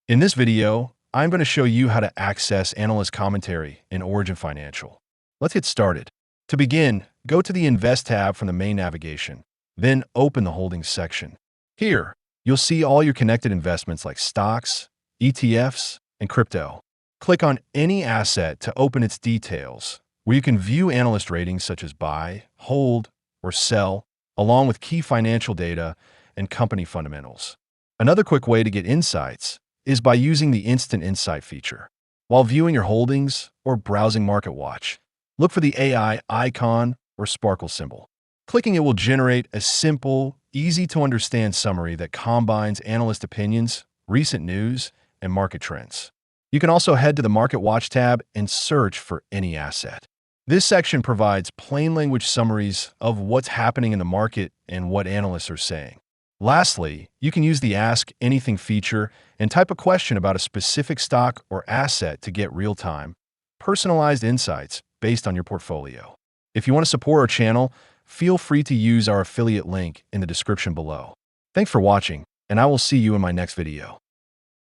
In this video, I'm going to show you how to access analyst commentary in Origin Financial. Let's get started. To begin, go to the Invest tab from the main navigation, then open the Holdings section. Here, you'll see all your connected investments like stocks, ETFs, and crypto. Click on any asset to open its details, where you can view analyst ratings such as buy, hold, or sell, along with key financial data and company fundamentals. Another quick way to get insights is by using the Instant Insight feature. While viewing your holdings or browsing MarketWatch, look for the AI icon or sparkle symbol. Clicking it will generate a simple, easy-to-understand summary that combines analyst opinions, recent news, and market trends. You can also head to the MarketWatch tab and search for any asset. This section provides plain language summaries of what's happening in the market and what analysts are saying. Lastly, you can use the Ask Anything feature and type a question about a specific stock or asset to get real-time, personalized insights based on your portfolio. If you want to support our channel, feel free to use our affiliate link in the description below. Thanks for watching, and I will see you in my next video.